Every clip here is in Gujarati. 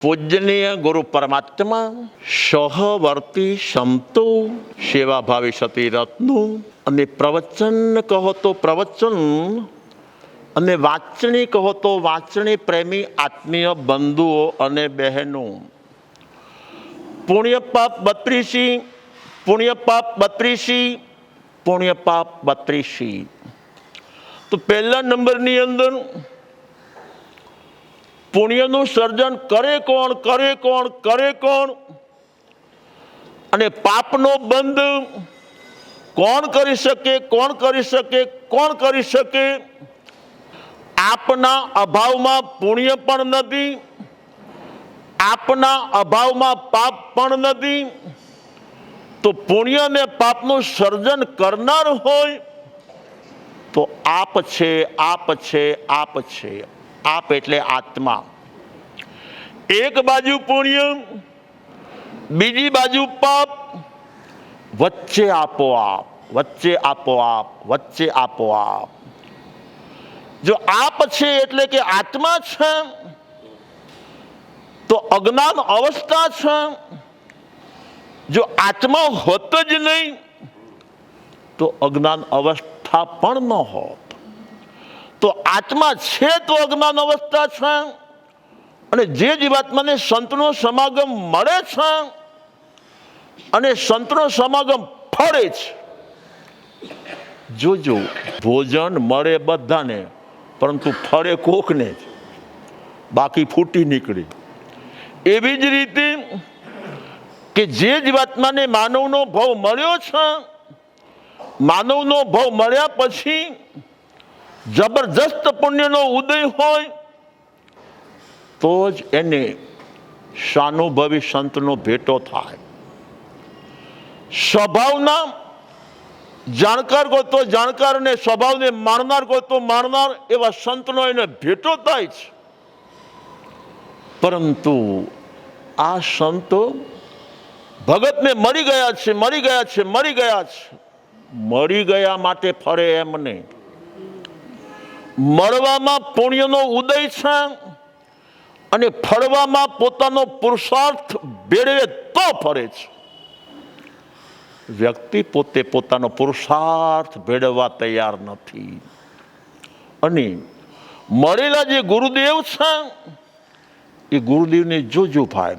પૂજનીય ગુરુ પરમાત્મા સહવર્તી સંતો સેવાભાવી સતી રત્નો અને પ્રવચન કહો તો પ્રવચન અને વાંચણી કહો તો વાંચણી પ્રેમી આત્મીય બંધુઓ અને બહેનો, પુણ્યપાપ બત્રીસી, પુણ્યપાપ બત્રીસી, પુણ્યપાપ બત્રીસી. તો પહેલા નંબરની અંદર પુણ્યનું સર્જન કરે કોણ, કરે કોણ, કરે કોણ? અને પાપનો બંધ કોણ કરી શકે, કોણ કરી શકે, કોણ કરી શકે? આપના અભાવમાં પુણ્ય પણ નથી, આપના અભાવમાં પાપ પણ નથી. તો પુણ્ય અને પાપનું સર્જન કરનાર હોય તો આપ છે, આપ છે, આપ છે. આપ એટલે આત્મા. એક બાજુ પુણ્ય, બીજી બાજુ પાપ, વચ્ચે આપોઆપ, વચ્ચે આપોઆપ, વચ્ચે આપોઆપ. જો આપ છે એટલે કે આત્મા છે તો અજ્ઞાન અવસ્થા છે. જો આત્મા હોત જ નહીં તો અજ્ઞાન અવસ્થા પણ ન હોત. તો આત્મા છે તો અજ્ઞાન અવસ્થા છે. અને જે જીવાત્માને સંતનો સમાગમ મળે છે અને સંતનો સમાગમ ફળે છે, જોજો ભોજન મળે બધાને પરંતુ ફળે કોકને જ, બાકી ફૂટી નીકળે. એવી જ રીતે કે જે જીવાત્માને માનવનો ભાવ મળ્યો છે, માનવનો ભાવ મળ્યા પછી જબરજસ્ત પુણ્યનો ઉદય હોય તો જ એને સાનુભવી સંતનો ભેટો થાય. સ્વભાવના જાણકાર ગોતો જાણકાર અને સ્વભાવને માણનાર ગોતો માણનાર એવા સંતનો એને ભેટો થાય છે. પરંતુ આ સંતો ભગતને મરી ગયા છે, મરી ગયા છે, મરી ગયા છે. મરી ગયા માટે ફરે એમ નહીં. મળવામાં પુણ્યનો ઉદય છે અને ફળવામાં પોતાનો પુરુષાર્થ ભેળવે તો ફરે છે. વ્યક્તિ પોતે પોતાનો પુરુષાર્થ ભેળવવા તૈયાર નથી. અને મળેલા જે ગુરુદેવ છે એ ગુરુદેવને જોજો ભાઈ.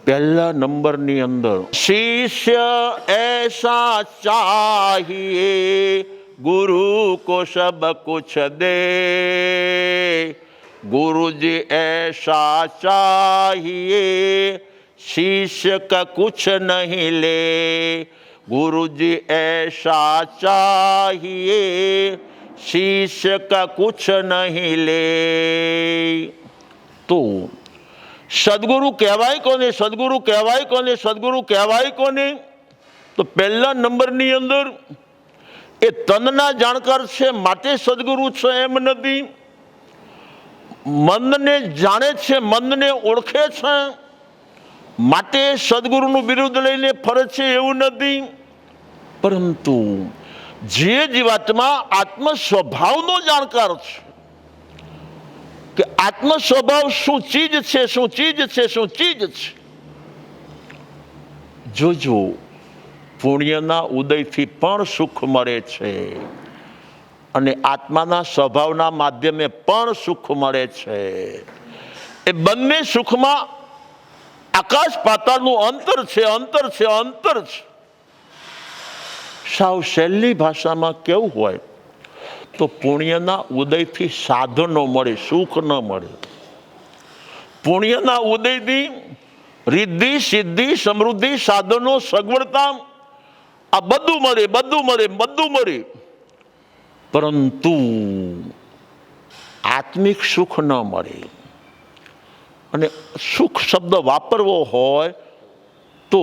પહેલા નંબરની અંદર શિષ્ય એસા ચાહીએ गुरु को सब कुछ दे, गुरु जी ऐसा चाहिए शिष्य का कुछ नहीं ले, गुरु जी ऐसा चाहिए शिष्य का कुछ नहीं ले. तो સદગુરુ કહેવાય કોને, સદગુરુ કહેવાય કોને, સદગુરુ કહેવાય કોને? તો પહેલા નંબરની અંદર એ તનના જાણકાર છે માટે સદગુરુ છે એમ નથી. મનને જાણે છે, મનને ઓળખે છે માટે સદગુરુનું બિરુદ લઈને ફરે છે એવું નથી. પરંતુ જે જીવાત્મા આત્મ સ્વભાવનો જાણકાર છે કે આત્મ સ્વભાવ શું ચીજ છે, શું ચીજ છે, શું ચીજ છે, જોજો પુણ્યના ઉદયથી પણ સુખ મળે છે અને આત્માના સ્વભાવના માધ્યમે પણ સુખ મળે છે. એ બંને સુખમાં આકાશ પાતાળનું અંતર છે, અંતર છે, અંતર છે. સાવ સહેલી ભાષામાં કેવું હોય તો પુણ્યના ઉદયથી સાધનો મળે, સુખ ન મળે. પુણ્યના ઉદયથી રિદ્ધિ, સિદ્ધિ, સમૃદ્ધિ, સાધનો, સગવડતા આ બધું મળે, બધું મળે, બધું મળે. પરંતુ આત્મિક સુખ ન મળે. અને સુખ શબ્દ વાપરવો હોય તો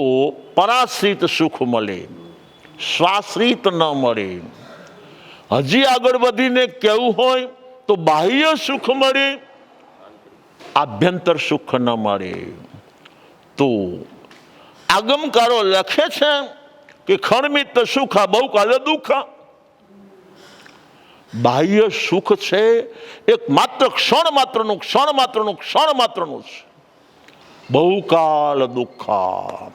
પરાશ્રિત સુખ મળે, સ્વાશ્રિત ન મળે. હજી આગળ વધીને કહેવું હોય તો બાહ્ય સુખ મળે, આભ્યંતર સુખ ન મળે. તો આગમકારો લખે છે કે ખણમિત સુખા બહુ કાલે દુઃખા. બાહ્ય સુખ છે એક માત્ર ક્ષણ માત્રનું, ક્ષણ માત્રનું, ક્ષણ માત્રનું છે. બહુકાલ દુઃખા.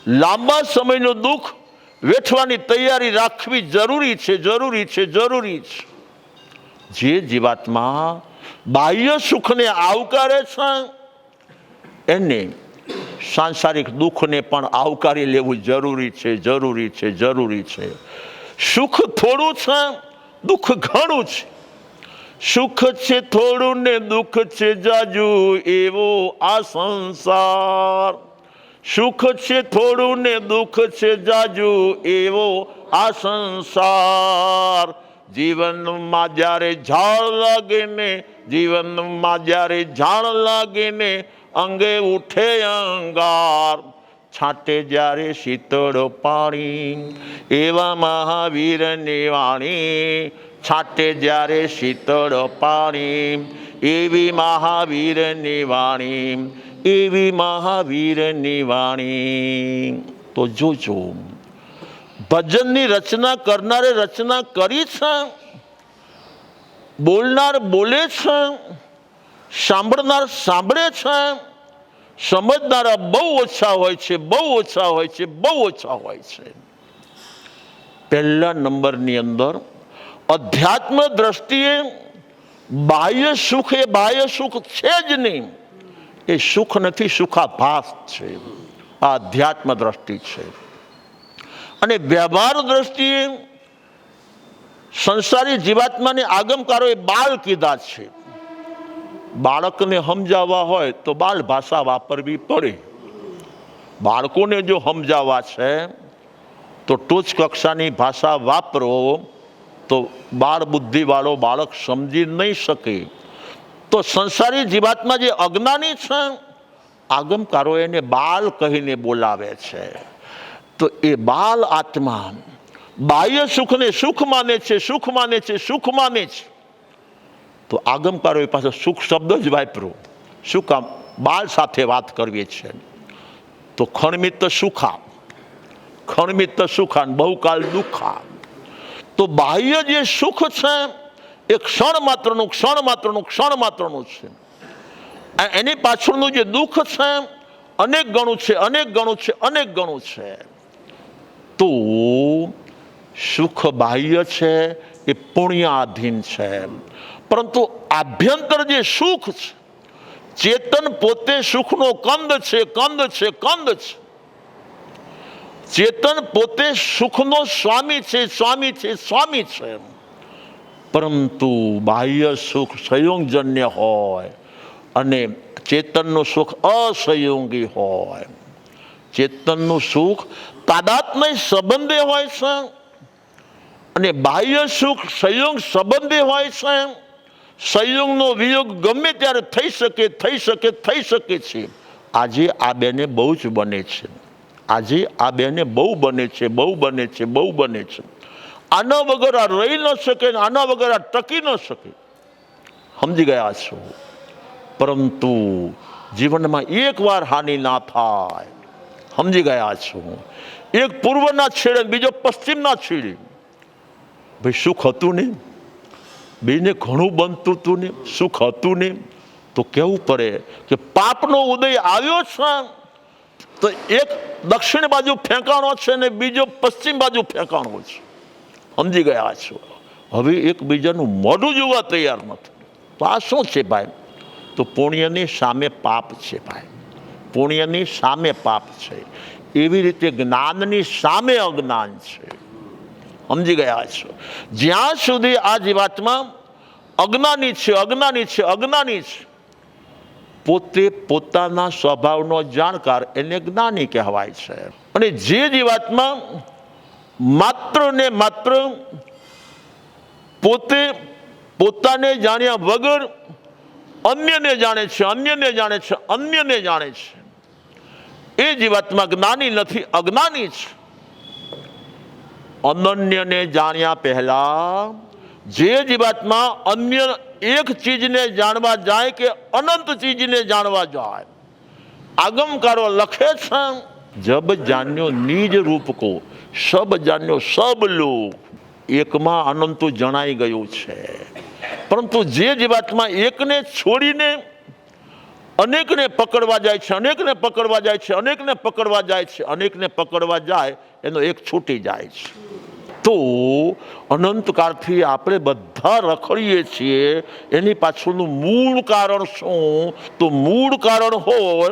લાંબા સમયનું દુઃખ વેઠવાની તૈયારી રાખવી જરૂરી છે, જરૂરી છે, જરૂરી છે. જે જીવાત્મા બાહ્ય સુખને આવકારે છે એને સાંસારિક દુઃખને પણ આવકારી લેવું જરૂરી છે, જરૂરી છે, જરૂરી છે. સુખ થોડું છે, દુઃખ ઘણું છે. સુખ છે થોડું ને દુઃખ છે જાજુ, એવો આ સંસાર. સુખ છે થોડું ને દુઃખ છે જાજુ, એવો આ સંસાર. જીવનમાં જ્યારે ઝાડ લાગે ને, જીવનમાં જ્યારે ઝાડ લાગે ને, અંગે ઉઠે અંગાર. છાંટે જ્યારે શીતળ પાણી, એવા મહાવીરની વાણી. છાંટે જ્યારે શીતળ પાણી, એવી મહાવીરની વાણી, એવી મહાવીરની વાણી. તો જોજો, ભજનની રચના કરનારે રચના કરી છે, બોલનાર બોલે છે, સાંભળનાર સાંભળે છે. સમજનારા બહુ ઓછા હોય છે, બહુ ઓછા હોય છે, બહુ ઓછા હોય છે. પહેલા નંબરની અંદર અધ્યાત્મ દ્રષ્ટિએ બાહ્ય સુખ એ બાહ્ય સુખ છે જ નહીં. એ સુખ નથી, સુખાભાસ છે. આ અધ્યાત્મ દ્રષ્ટિ છે. અને વ્યવહાર દ્રષ્ટિએ સંસારી જીવાત્માને આગમકારોએ બાળ કીધા છે. બાળકને સમજાવવા હોય તો બાળ ભાષા વાપરવી પડે. બાળકોને જો સમજાવવા છે તો ટોચ કક્ષાની ભાષા વાપરો તો બાળ બુદ્ધિવાળો બાળક સમજી નહીં શકે. તો સંસારી જીવાત્મા જે અજ્ઞાની છે, આગમકારો એને બાલ કહીને બોલાવે છે. તો એ બાલ આત્મા બાહ્ય સુખને સુખ માને છે, સુખ માને છે, સુખ માને છે. તો આગમકારોએ પાસે સુખ શબ્દ જ વાપરો. શું કામ? બાળ સાથે વાત કરવી છે. તો ખણમિત્ત સુખા, ખણમિત્ત સુખા, બહુકાલ દુઃખા. તો બાહ્ય જે સુખ છે એ ક્ષણ માત્રનું, ક્ષણ માત્રનું, ક્ષણ માત્રનું છે. એની પાછળનું જે દુઃખ છે અનેક ગણું છે, અનેક ગણું છે, અનેક ગણું છે. તો સુખ બાહ્ય છે એ પુણ્યાધીન છે. પરંતુ આભ્યંતર જે સુખ છે, ચેતન પોતે સુખનો કંદ છે, કંદ છે, કંદ છે. ચેતન પોતે સુખનો સ્વામી છે, સ્વામી છે, સ્વામી છે. પરંતુ બાહ્ય સુખ સંયોગજન્ય હોય અને ચેતનનું સુખ અસંયોગી હોય. ચેતનનું સુખ તાદાત્મ્ય સંબંધે હોય છે અને બાહ્ય સુખ સંયોગ સંબંધે હોય છે. સંયોગનો વિયોગ ગમે ત્યારે થઈ શકે, થઈ શકે, થઈ શકે છે. આજે આ બેને બહુ જ બને છે. આજે આ બેને બહુ બને છે, બહુ બને છે, બહુ બને છે. આના વગર આ રહી ન શકે, આના વગર આ ટકી ન શકે. સમજી ગયા છો? પરંતુ જીવનમાં એકવાર હાનિ ના થાય. સમજી ગયા છો? એક પૂર્વના છેડે, બીજો પશ્ચિમના છેડે. ભાઈ સુખ હતું ને, બેને ઘણું બનતું હતું ને, સુખ હતું ને. તો કહેવું પડે કે પાપનો ઉદય આવ્યો છે તો એક દક્ષિણ બાજુ ફેંકાણો છે ને બીજો પશ્ચિમ બાજુ ફેંકાણો છે. સમજી ગયા છો? હવે એકબીજાનું મોઢું જોવા તૈયાર નથી. તો આ શું છે ભાઈ? તો પુણ્યની સામે પાપ છે ભાઈ. પુણ્યની સામે પાપ છે. એવી રીતે જ્ઞાનની સામે અજ્ઞાન છે. સમજી ગયા છો? જ્યાં સુધી આ જીવાત્મા અજ્ઞાની છે, અજ્ઞાની છે, અજ્ઞાની છે, પોતે પોતાના સ્વભાવનો જાણકાર એને જ્ઞાની કહેવાય છે. અને જે જીવાત્મા માત્ર ને માત્ર પોતે પોતાને જાણ્યા વગર અન્યને જાણે છે, અન્યને જાણે છે, અન્યને જાણે છે, એ જીવાત્મા જ્ઞાની નથી, અજ્ઞાની છે. અનન્યને જાણ્યા પહેલા જે જીવાત્મા અન્ય એક ચીજને જાણવા જાય કે અનંત ચીજને જાણવા જાય, આગમકારો લખે છે જબ જાણ્યો નિજ રૂપ કો સબ જાણ્યો સબ લોક. એકમાં અનંતું જણાઈ ગયું છે. પરંતુ જે જીવાત્મા એકને છોડીને અનેકને પકડવા જાય છે, અનેકને પકડવા જાય છે, અનેકને પકડવા જાય છે, અનેકને પકડવા જાય એનો એક છૂટી જાય છે. તો અનંતકાળથી આપણે બધા રખડીએ છીએ, એની પાછળનું મૂળ કારણ શું? તો મૂળ કારણ હોય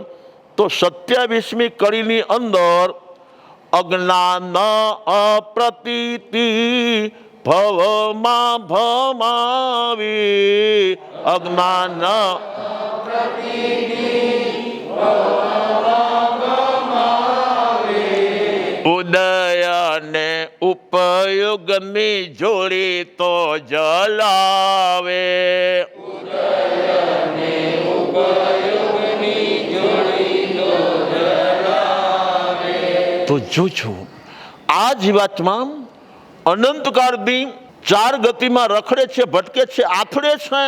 તો 27મી કડીની અંદર અજ્ઞાન અપ્રતીતિ ભવમાં ભમાવી, અજ્ઞાન ઉદય ને ઉપયોગની જોડી તો જલાવે. તો જોજો આ જીવાત્મા અનંતકાળથી 4 ગતિમાં રખડે છે, ભટકે છે, આથડે છે.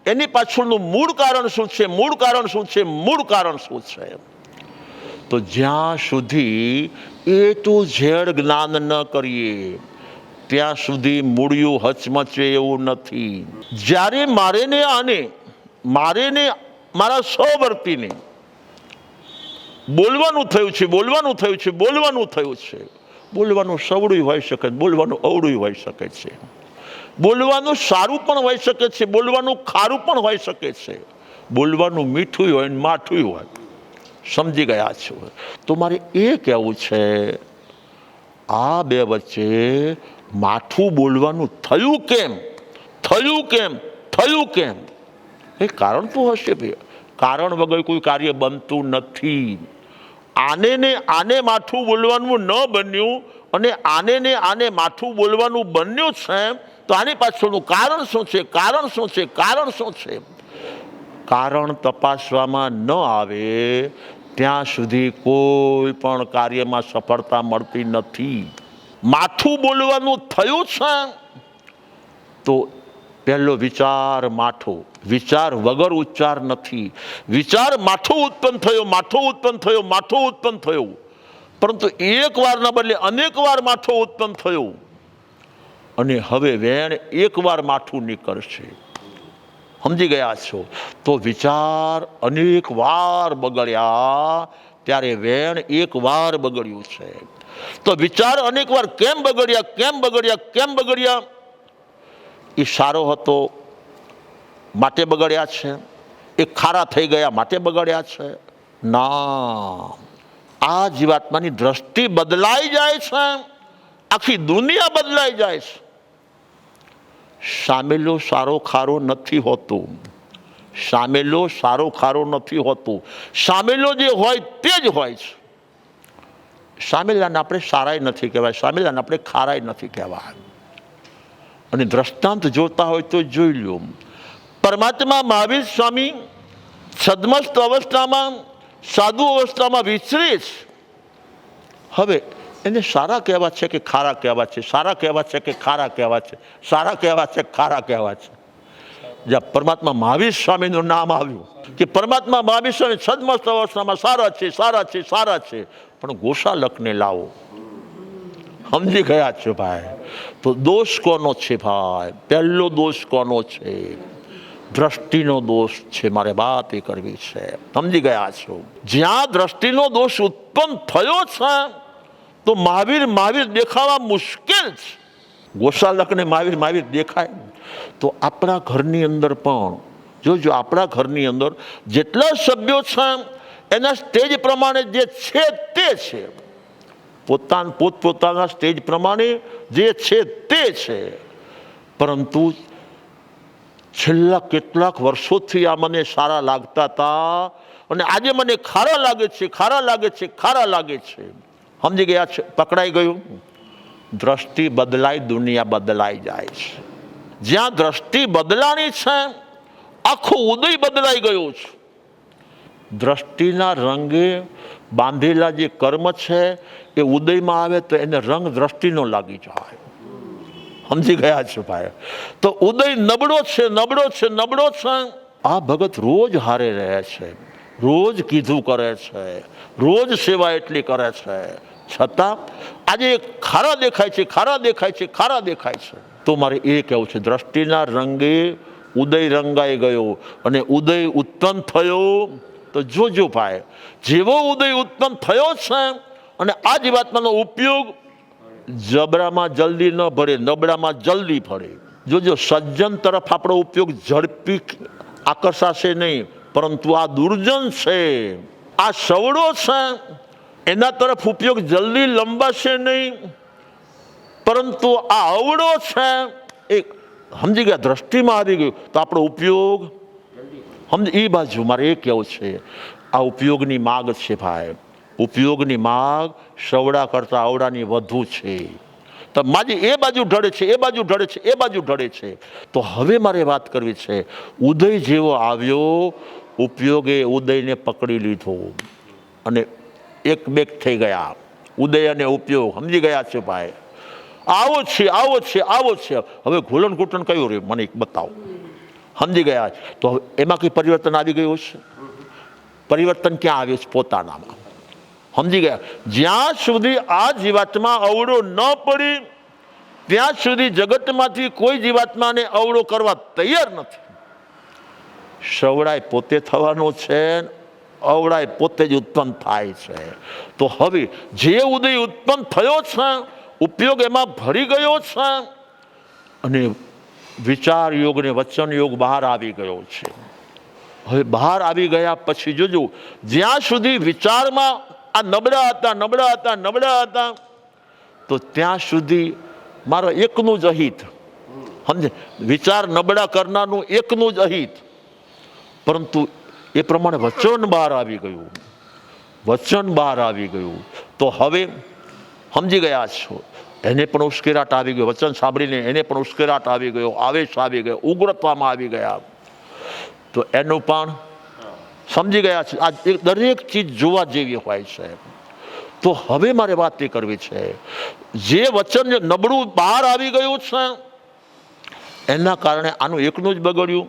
એની પાછળનું મૂળ કારણ શું છે? મૂળ કારણ શું છે? મૂળ કારણ શું છે? તો જ્યાં સુધી એ ટુ ઝેડ જ્ઞાન ન કરીએ ત્યાં સુધી મૂળિયું હચમચે એવું નથી. જ્યારે મારે ને મારા સહવર્તીને બોલવાનું થયું છે, બોલવાનું થયું છે, બોલવાનું થયું છે. બોલવાનું સવડું હોઈ શકે, બોલવાનું અવળું હોઈ શકે છે, બોલવાનું સારું પણ હોઈ શકે છે, બોલવાનું ખારું પણ હોઈ શકે છે, બોલવાનું મીઠું હોય ને માઠું હોય. સમજી ગયા છો? તો મારે એ કહેવું છે, આ બે વચ્ચે માઠું બોલવાનું થયું કેમ? થયું કેમ? થયું કેમ? એ કારણ તો હશે ભાઈ. કારણ વગર કોઈ કાર્ય બનતું નથી. આને માઠું બોલવાનું ન બન્યું અને આને માઠું બોલવાનું બન્યું છે. તો આની પાછળનું કારણ શું છે? કારણ શું છે? કારણ શું છે? કારણ તપાસવામાં ન આવે ત્યાં સુધી કોઈ પણ કાર્યમાં સફળતા મળતી નથી. માઠું બોલવાનું થયું છે તો પહેલો વિચાર માઠો, વિચાર વગર ઉચ્ચાર નથી. વિચાર માઠો ઉત્પન્ન થયો, માઠો ઉત્પન્ન થયો, માઠો ઉત્પન્ન થયો, પરંતુ એક વારના બદલે અનેક વાર માઠો ઉત્પન્ન થયો અને હવે વેણ એક વાર માઠું નીકળશે. સમજી ગયા છો? તો વિચાર અનેક વાર બગડ્યા ત્યારે વેણ એક વાર બગડ્યું છે. તો વિચાર અનેક વાર કેમ બગડ્યા? કેમ બગડ્યા? કેમ બગડ્યા? એ સારો હતો માટે બગડ્યા છે? એ ખારા થઈ ગયા માટે બગડ્યા છે? ના, આ જીવાત્માની દ્રષ્ટિ બદલાઈ જાય છે, આખી દુનિયા બદલાઈ જાય છે. સામેલો સારો ખારો નથી હોતો, સામેલો સારો ખારો નથી હોતો, સામેલો જે હોય તે જ હોય છે. સામેલાને આપણે સારાય નથી કહેવાય, સામેલાને આપણે ખારાય નથી કહેવાય. અને દ્રષ્ટાંત જોતા હોય તો જોઈ લો. પરમાત્મા મહાવીર સ્વામી છદ્મસ્ત અવસ્થામાં, સાધુ અવસ્થામાં વિચરે છે. હવે એને સારા કહેવા છે કે ખારા કહેવા છે? સારા કહેવા છે કે ખારા કહેવા છે? સારા કહેવા છે ખારા કહેવા છે? જ્યાં પરમાત્મા મહાવીર સ્વામીનું નામ આવ્યું કે પરમાત્મા મહાવીર સ્વામી છદ્મસ્ત અવસ્થામાં સારા છે, સારા છે, સારા છે, પણ ગોશાલકને લાવો. સમજી ગયા છો ભાઈ? તો દોષ કોનો છે ભાઈ? પહેલો દોષ કોનો છે? દ્રષ્ટિનો દોષ છે. મારે વાત એ કરવી છે. સમજી ગયા છો? જ્યાં દ્રષ્ટિનો દોષ ઉત્પન્ન થયો છે તો મહાવીર દેખાવા મુશ્કેલ છે. ગોશાલકને મહાવીર દેખાય. તો આપણા ઘરની અંદર પણ જોજો, આપણા ઘરની અંદર જેટલા સભ્યો છે એના સ્ટેજ પ્રમાણે જે છે તે છે, પોતપોતાના સ્ટેજ પ્રમાણે જે છે તે છે. પરંતુ છેલ્લા કેટલાક વર્ષોથી આ મને સારા લાગતા હતા અને આજે મને ખારા લાગે છે, ખારા લાગે છે, ખારા લાગે છે. સમજી ગયા છે? પકડાઈ ગયું? દ્રષ્ટિ બદલાય, દુનિયા બદલાઈ જાય છે. જ્યાં દ્રષ્ટિ બદલાણી છે આખું ઉદય બદલાઈ ગયું છે. દ્રષ્ટિના રંગે બાંધેલા જે કર્મ છે એ ઉદયમાં આવે તો એને રંગ દ્રષ્ટિનો લાગી જાય. સમજી ગયા છે ભાઈ? તો ઉદય નબળો છે, નબળો છે, નબળો છે. આ ભગત રોજ હારે રહે છે, રોજ કીધું કરે છે, રોજ સેવા એટલી કરે છે, છતાં આજે ખારા દેખાય છે, ખારા દેખાય છે, ખારા દેખાય છે. તો મારે એ કહેવું છે, દ્રષ્ટિના રંગે ઉદય રંગાઈ ગયો અને ઉદય ઉત્પન્ન થયો. તો જોજો ભાઈ, જેવો ઉદય ઉત્પન્ન થયો છે અને આ જીવાત્માનો ઉપયોગ જબરામાં જલ્દી ન ભરે, નબળામાં જલ્દી ભરે. જોજો, સજ્જન તરફ આપણો ઉપયોગ ઝડપી આકર્ષાશે નહીં, પરંતુ આ દુર્જન છે, આ સવડો છે, એના તરફ ઉપયોગ જલ્દી લંબાશે નહીં, પરંતુ આ અવળો છે એક સમજી ગયા, દ્રષ્ટિમાં આવી ગયું તો આપણો ઉપયોગ સમજ. એ બાજુ મારે એ કહેવું છે, આ ઉપયોગની માગ છે ભાઈ, ઉપયોગની માગ સવડા કરતા અવડાની વધુ છે. તો માજી એ બાજુ ઢળે છે, એ બાજુ ઢળે છે, એ બાજુ ઢળે છે. તો હવે મારે વાત કરવી છે, ઉદય જેવો આવ્યો, ઉપયોગે ઉદયને પકડી લીધો અને એક બેક થઈ ગયા. ઉદય અને ઉપયોગ સમજી ગયા છે ભાઈ, આવો છે, આવો છે, આવો છે. હવે ઘૂલન ઘૂંટણ કયું રે મને બતાવો. સમજી ગયા. તો એમાં કઈ પરિવર્તન આવી ગયું છે? પરિવર્તન ક્યાં આવ્યું છે? પોતાનામાં. સમજી ગયા. જ્યાં સુધી આ જીવાત્મા અવળો ન પડી ત્યાં સુધી જગતમાંથી કોઈ જીવાત્માને અવળો કરવા તૈયાર નથી. સવડાય પોતે થવાનો છે, અવળાય પોતે જ ઉત્પન્ન થાય છે. તો હવે જે ઉદય ઉત્પન્ન થયો છે, ઉપયોગ એમાં ભરી ગયો છે અને વિચાર યોગ ને વચન યોગ બહાર આવી ગયો છે. હવે બહાર આવી ગયા પછી જોજો, જ્યાં સુધી વિચારમાં આ નબળા હતા, નબળા હતા, નબળા હતા, તો ત્યાં સુધી મારો એકનું જ અહિત. સમજે, વિચાર નબળા કરનારનું એકનું જ અહિત. પરંતુ એ પ્રમાણે વચન બહાર આવી ગયું, વચન બહાર આવી ગયું. તો હવે સમજી ગયા છો, એને પણ ઉશ્કેરાટ આવી ગયો, વચન સાંભળીને એને પણ ઉશ્કેરાટ આવી ગયો, આવેશ આવી ગયો, ઉગ્રતામાં આવી ગયા. તો એનું પણ સમજી ગયા છે. આ દરેક ચીજ જોવા જેવી હોય છે. તો હવે મારે વાત એ કરવી છે, જે વચન નબળું બહાર આવી ગયું છે એના કારણે આનું એકનું જ બગડ્યું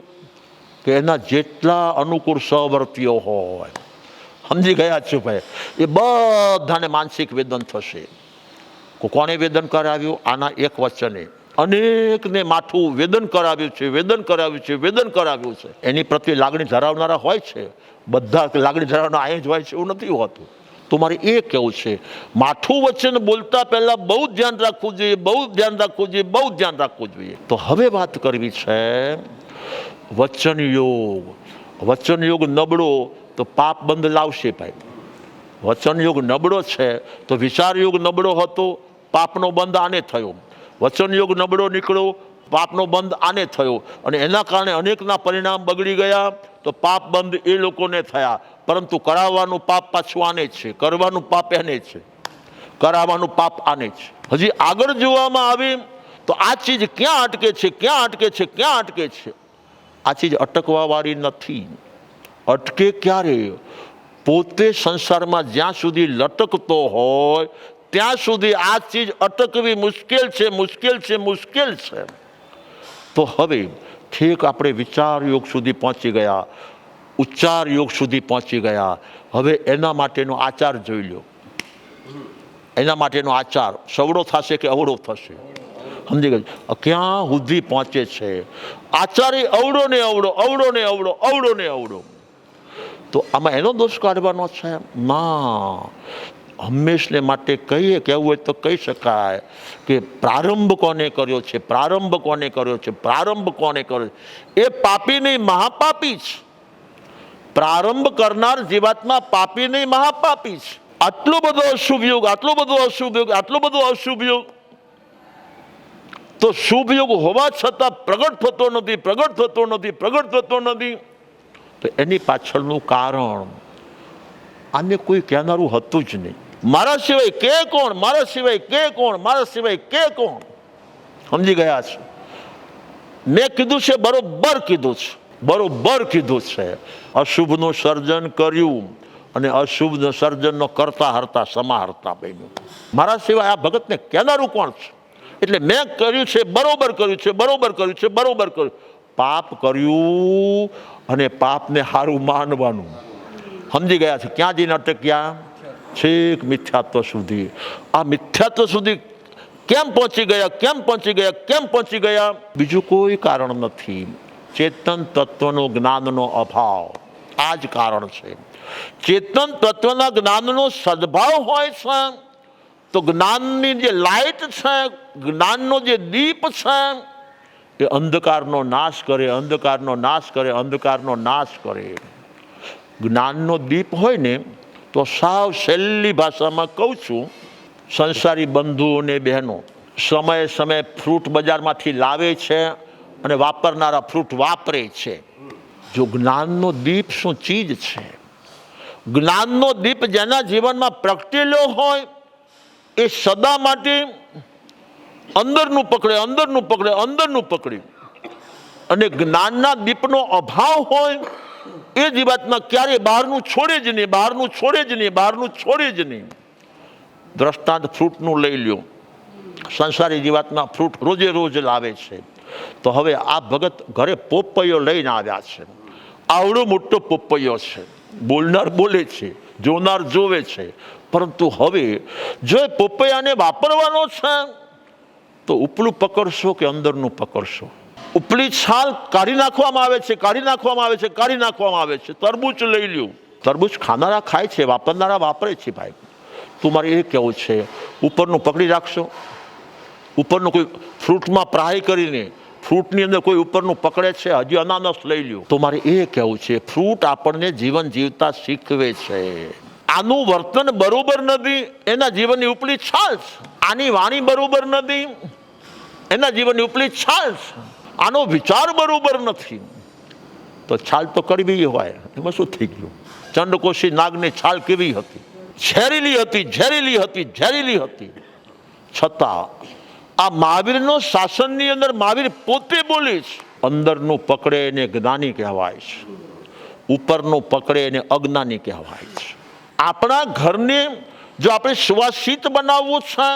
કે એના જેટલા અનુકૂળ સહવર્તીઓ હોય, સમજી ગયા છો ભાઈ, એ બધાને માનસિક વેદન થશે. કોને વેદન કરાવ્યું? આના એક વચને અનેકને માથું વેદન કરાવ્યું છે, વેદન કરાવ્યું છે, વેદન કરાવ્યું છે. એની પ્રત્યે લાગણી ધરાવનારા હોય છે, બધા લાગણી ધરાવનારા અહીં જ હોય છે એવું નથી હોતું. તો મારે એ કહેવું છે, માથું વચન બોલતા પહેલા બહુ ધ્યાન રાખવું જોઈએ, બહુ ધ્યાન રાખવું જોઈએ, બહુ ધ્યાન રાખવું જોઈએ. તો હવે વાત કરવી છે વચન યોગ. વચન યોગ નબળો તો પાપ બંધ લાવશે ભાઈ. વચન યોગ નબળો છે તો વિચાર યોગ નબળો હતો, પાપનો બંધ આને થયો. વચન યોગ નબળો નીકળ્યો, પાપનો બંધ આને થયો અને એના કારણે અનેકના પરિણામ બગડી ગયા. તો પાપ બંધ એ લોકોને થયા, પરંતુ કરાવવાનું પાપ પાછું આને છે, કરવાનું પાપ એને છે, કરાવવાનું પાપ આને છે. હજી આગળ જોવામાં આવે તો આ ચીજ ક્યાં અટકે છે, ક્યાં અટકે છે, ક્યાં અટકે છે? આ ચીજ અટકવા વાળી નથી. અટકે ક્યારે? પોતે સંસારમાં જ્યાં સુધી લટકતો હોય ત્યાં સુધી આ ચીજ અટકવી મુશ્કેલ છે, મુશ્કેલ છે, મુશ્કેલ છે. તો હવે ઠીક આપણે વિચાર યોગ સુધી પહોંચી ગયા, ઉચ્ચાર યોગ સુધી પહોંચી ગયા. હવે એના માટેનો આચાર જોઈ લો. એના માટેનો આચાર સવડો થશે કે અવળો થશે? સમજી ગયું? ક્યાં સુધી પહોંચે છે આચાર્ય? અવળો ને અવળો, અવળો ને અવળો, અવળો ને અવળો. તો આમાં એનો દોષ કાઢવાનો છે ના. હંમેશને માટે કહીએ, કહેવું હોય તો કહી શકાય કે પ્રારંભ કોને કર્યો છે, પ્રારંભ કોને કર્યો છે, પ્રારંભ કોને કર્યો છે? એ પાપી નહીં, મહાપાપી છે. પ્રારંભ કરનાર જીવાત્મા પાપી નહીં, મહાપાપી છે. આટલો બધો અશુભ યોગ, આટલો બધો અશુભ યોગ, આટલો બધો અશુભ યોગ, તો શુભ યોગ હોવા છતાં પ્રગટ થતો નથી, પ્રગટ થતો નથી, પ્રગટ થતો નથી. તો એની પાછળનું કારણ આને કોઈ કહેનારું હતું જ નહીં. મારા સિવાય કે કોણ, મારા સિવાય કે કોણ, મારા સિવાય કે કોણ? સમજી ગયા છે? મેં કીધું છે બરોબર કીધું છે, બરોબર કીધું છે. અશુભનું સર્જન કર્યું અને અશુભ સર્જનનો કરતા હરતા સમાહરતા બન્યું. મારા સિવાય આ ભગતને કહેનારું કોણ છે? એટલે મેં કર્યું છે, બરોબર કર્યું છે, બરોબર કર્યું છે, બરોબર કર્યું. પાપ કર્યું અને પાપને સારું માનવાનું. સમજી ગયા છે? ક્યાં જઈને અટક્યા? છેક મિથ્યાત્વ સુધી. આ મિથ્યાત્વ સુધી કેમ પહોંચી ગયા, કેમ પહોંચી ગયા, કેમ પહોંચી ગયા? બીજું કોઈ કારણ નથી. ચેતન તત્વનો જ્ઞાનનો અભાવ. આ જ કારણ છે. ચેતન તત્વના જ્ઞાનનો સદભાવ હોય છે તો જ્ઞાનની જે લાઇટ છે, જ્ઞાનનો જે દીપ છે એ અંધકારનો નાશ કરે, અંધકારનો નાશ કરે, અંધકારનો નાશ કરે. જ્ઞાનનો દીપ હોય ને તો સાવ સહેલી ભાષામાં કહું છું, સંસારી બંધુઓ અને બહેનો સમયે સમયે ફ્રૂટ બજારમાંથી લાવે છે અને વાપરનારા ફ્રૂટ વાપરે છે. જો જ્ઞાનનો દીપ શું ચીજ છે, જ્ઞાનનો દીપ જેના જીવનમાં પ્રગટેલો હોય એ સદા માટે અંદરનું પકડે, અંદરનું પકડે, અંદરનું પકડે. અને જ્ઞાનના દીપનો અભાવ હોય એ જીવાતમાં ક્યારે બહારનું છોડે જ નહીં, બહારનું છોડે જ નહીં, બહારનું છોડે જ નહીં. દ્રષ્ટાંત ફ્રૂટનું લઈ લ્યો. સંસારી જીવાતમાં ફ્રૂટ રોજે રોજ લાવે છે. તો હવે આ ભગત ઘરે પોપૈયો લઈને આવ્યા છે. આવડો મોટો પોપૈયો છે. બોલનાર બોલે છે, જોનાર જોવે છે. પરંતુ હવે જો એ પોપૈયાને વાપરવાનો છે તો ઉપલું પકડશો કે અંદરનું પકડશો? ઉપલી છાલ કાઢી નાખવામાં આવે છે, કાઢી નાખવામાં આવે છે, કાઢી નાખવામાં આવે છે. તરબૂચ લઈ લ્યો. તરબૂચ ખાનારા ખાય છે, વાપરનારા વાપરે છે. ભાઈ તું મારે એ કહેવું છે, ઉપરનું પકડી રાખશો? ઉપરનું કોઈ ફ્રૂટમાં પ્રાય કરીને ફ્રૂટની અંદર કોઈ ઉપરનું પકડે છે? હજી અનાનસ લઈ લ્યો. તો મારે એ કહેવું છે, ફ્રૂટ આપણને જીવન જીવતા શીખવે છે. આનું વર્તન બરોબર નથી, એના જીવનની ઉપલી છાલ છે. આની વાણી બરોબર નથી, એના જીવનની ઉપલી છાલ છે. આનો વિચાર બરોબર નથી તો છાલ તો કડવી હોય. એમાં શું થઈ ગયું? ચંડકોશી નાગની છાલ કેવી હતી? ઝેરીલી હતી, ઝેરીલી હતી, ઝેરીલી હતી. છતાં આ મહાવીરનો શાસનની અંદર મહાવીર પોતે બોલે છે, અંદરનું પકડે એને જ્ઞાની કહેવાય છે, ઉપરનું પકડે એને અજ્ઞાની કહેવાય છે. આપણા ઘરને જો આપણે સુવાસિત બનાવવું છે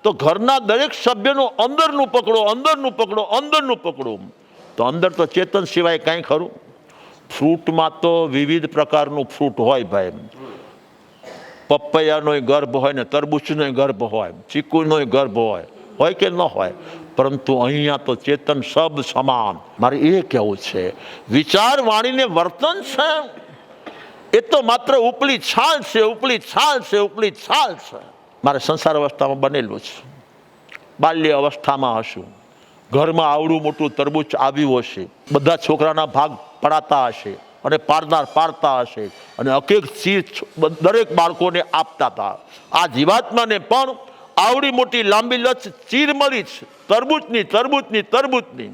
તો ઘરના દરેક સભ્યનું અંદરનું પકડો, અંદરનું પકડો, અંદરનું પકડો. તો અંદર તો ચેતન સિવાય કાંઈ ખરું? ફ્રૂટમાં તો વિવિધ પ્રકારનું ફ્રૂટ હોય ભાઈ. પપૈયાનો ગર્ભ હોય ને તરબૂચનો ગર્ભ હોય, ચીકુનો ગર્ભ હોય કે ન હોય, પરંતુ અહીંયા તો ચેતન સબ સમાન. મારે એ કહેવું છે, વિચાર વાણીને વર્તન છે એ તો માત્ર ઉપલી છાલ છે, ઉપલી છાલ છે, ઉપલી છાલ છે. મારે સંસાર અવસ્થામાં બનેલું છે. બાલ્ય અવસ્થામાં હશું, ઘરમાં આવડું મોટું તરબૂચ આવ્યું હશે, બધા છોકરાના ભાગ પડાતા હશે અને પાડનાર પાડતા હશે અને એક ચીજ દરેક બાળકોને આપતા હતા. આ જીવાત્માને પણ આવડી મોટી લાંબી લચ ચીર મળી છે, તરબૂચની, તરબૂચની, તરબૂચની.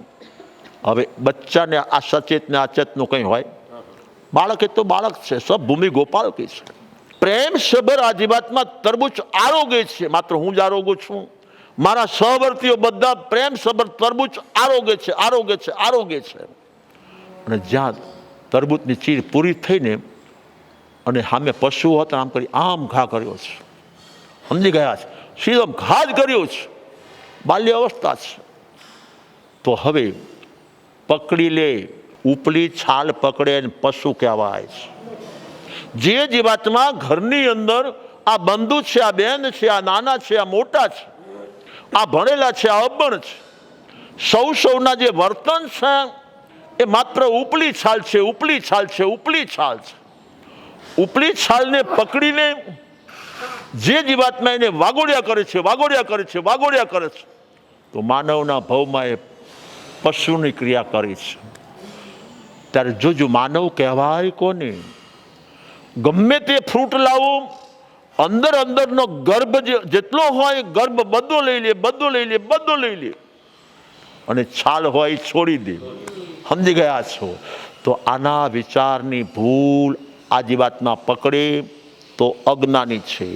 હવે બચ્ચાને આ સચેત ને અચેતનું કંઈ હોય? બાળક એ તો બાળક છે, સબ ભૂમિ ગોપાલ કી છે. પ્રેમ સબર આ જીવાતમાં તરબૂચ આરોગે છે. માત્ર હું જ આરોગું છું? મારા સહવર્તીઓ બધા પ્રેમ સબર તરબૂચ આરોગે છે, આરોગે છે, આરોગે છે. અને જ્યાં તરબૂચની ચીર પૂરી થઈને અને સામે પશુઓ હતા, આમ કરી આમ ઘા કર્યો છે. સમજી ગયા છે? સીધો ઘા જ કર્યો છે. બાલ્ય અવસ્થા છે. તો હવે પકડી લે, ઉપલી છાલ પકડે ને પશુ કહેવાય છે. જે જીવાતમાં ઘરની અંદર આ બંધુ છે, આ બેન છે, આ નાના છે, આ મોટા છે, આ ભણેલા છે, આ અભણ છે, સૌના જે વર્તન છે એ માત્ર ઉપલી છાલ છે, ઉપલી છાલ છે, ઉપલી છાલ છે. ઉપલી છાલને પકડીને જે જીવાતમાં એને વાગોડ્યા કરે છે, વાગોડ્યા કરે છે, વાગોડ્યા કરે છે, તો માનવના ભવમાં એ પશુની ક્રિયા કરી છે. ત્યારે જોજો માનવ કહેવાય કોને? ગમે તે ફ્રૂટ લાવો, અંદર અંદરનો ગર્ભ જેટલો હોય ગર્ભ બધો લઈ લે, બધો લઈ લે, બધો લઈ લે અને છાલ હોય છોડી દે. સમજી ગયા છો? તો આના વિચારની ભૂલ આ જીવાતમાં પકડે તો અજ્ઞાની છે.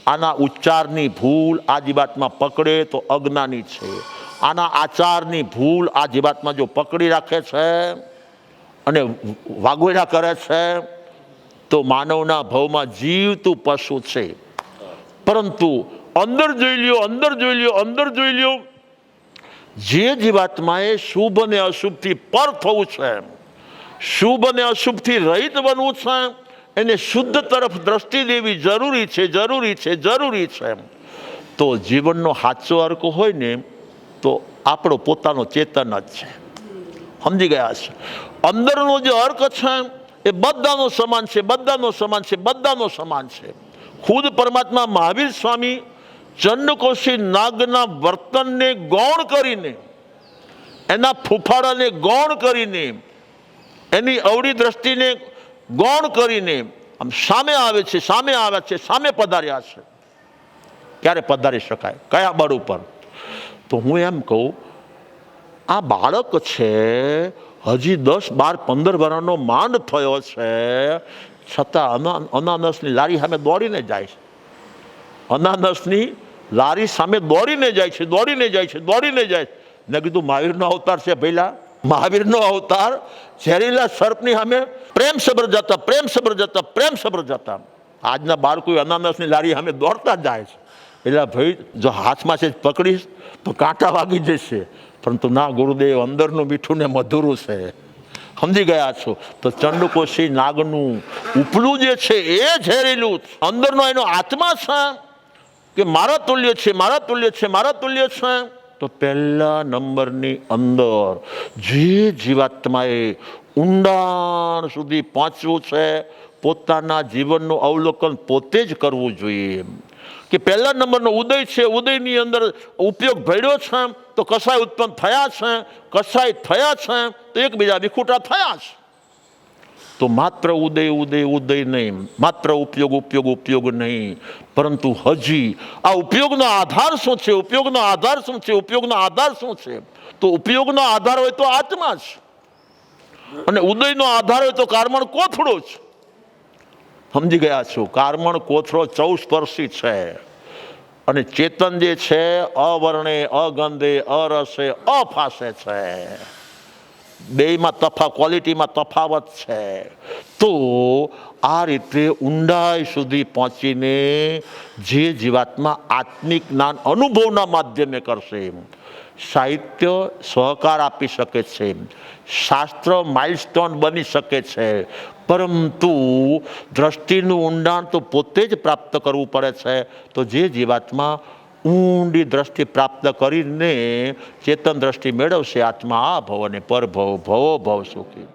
આના ઉચ્ચારની ભૂલ આ જીવાતમાં પકડે તો અજ્ઞાની છે. આના આચારની ભૂલ આ જીવાતમાં જો પકડી રાખે છે અને વાગોડા કરે છે તો માનવના ભવમાં જીવતું પશુ છે. પરંતુ અંદર જોઈ લ્યો, અંદર જોઈ લ્યો, અંદર જોઈ લ્યો, જે જીવાત્માએ શુભ અને અશુભથી પર થવું છે, શુભ અને અશુભથી રહિત બનવું છે, એને શુદ્ધ તરફ દ્રષ્ટિ દેવી જરૂરી છે, જરૂરી છે, જરૂરી છે. તો જીવનનો સાચો અર્ક હોય ને તો આપણો પોતાનો ચેતન જ છે. સમજી ગયા છે. અંદરનો જે અર્ક છે એ બધાનો સમાન છે, બધાનો સમાન છે, બધાનો સમાન છે. ખુદ પરમાત્મા મહાવીર સ્વામી ચંડકોશી નાગના વર્તનને ગૌણ કરીને, એના ફૂફાડાને ગૌણ કરીને, એની અવળી દ્રષ્ટિને ગૌણ કરીને આમ સામે આવે છે, સામે આવ્યા છે, સામે પધાર્યા છે. ક્યારે પધારી શકાય, કયા બળ ઉપર? તો હું એમ કહું, આ બાળક છે હજી 10, 12, 15 વર્ષનો માંડ થયો છે, છતાં અનાનસની લારી સામે દોડીને જાય છે. અનાનસની લારી સામે દોડીને જાય છે, દોડીને જાય છે, દોડીને જાય છે. મેં કીધું મહાવીરનો અવતાર છે ભઈલા, મહાવીરનો અવતાર ઝેરીલા સર્પની સામે પ્રેમ સબર જતા, પ્રેમ સબર જતા, પ્રેમ સબર જતા. આજના બાળકો અનાનસની લારી સામે દોડતા જાય છે. એટલે ભાઈ જો હાથમાં છે પકડીશ તો કાંટા વાગી જશે, પરંતુ ના ગુરુદેવ, અંદરનું મીઠું ને મધુરું છે. સમજી ગયા છો? તો ચંડકોશી નાગનું ઉપલું જે છે એ ઝેરીલું, અંદરનો એનો આત્મા છે કે મારા તુલ્ય છે, મારા તુલ્ય છે, મારા તુલ્ય છે. તો પહેલા નંબરની અંદર જે જીવાત્માએ ઊંડાણ સુધી પહોંચવું છે, પોતાના જીવનનું અવલોકન પોતે જ કરવું જોઈએ. કે પહેલા નંબરનો ઉદય છે, ઉદયની અંદર ઉપયોગ ભળ્યો છે તો કસાય ઉત્પન્ન થયા છે, કસાય થયા છે તો એકબીજા વિખૂટા થયા છે. તો માત્ર ઉદય ઉદય ઉદય નહીં, માત્ર ઉપયોગ ઉપયોગ ઉપયોગ નહીં, પરંતુ હજી આ ઉપયોગનો આધાર શું છે? ઉપયોગનો આધાર શું છે? ઉપયોગનો આધાર શું છે? તો ઉપયોગનો આધાર હોય તો આત્મા છે, અને ઉદયનો આધાર હોય તો કારમણ કોથળો છે. સમજી ગયા છો? કારમણ કોથળો 24 સ્પર્શી છે, અને ચેતન જે છે અવર્ણે, અગંધે, અરસે, અફાસે છે. બેયમાં ક્વોલિટીમાં તફાવત છે. તો આ રીતે ઊંડાઈ સુધી પહોંચીને જે જીવાત્મા આત્મિક જ્ઞાન અનુભવના માધ્યમે કરશે, સાહિત્ય સહકાર આપી શકે છે, શાસ્ત્ર માઇલસ્ટોન બની શકે છે, પરંતુ દ્રષ્ટિનું ઊંડાણ તો પોતે જ પ્રાપ્ત કરવું પડે છે. તો જે જીવાત્મા ઊંડી દ્રષ્ટિ પ્રાપ્ત કરીને ચેતન દ્રષ્ટિ મેળવશે, આત્મા આ ભવ અને પરભવ, ભવો ભવ સુખી.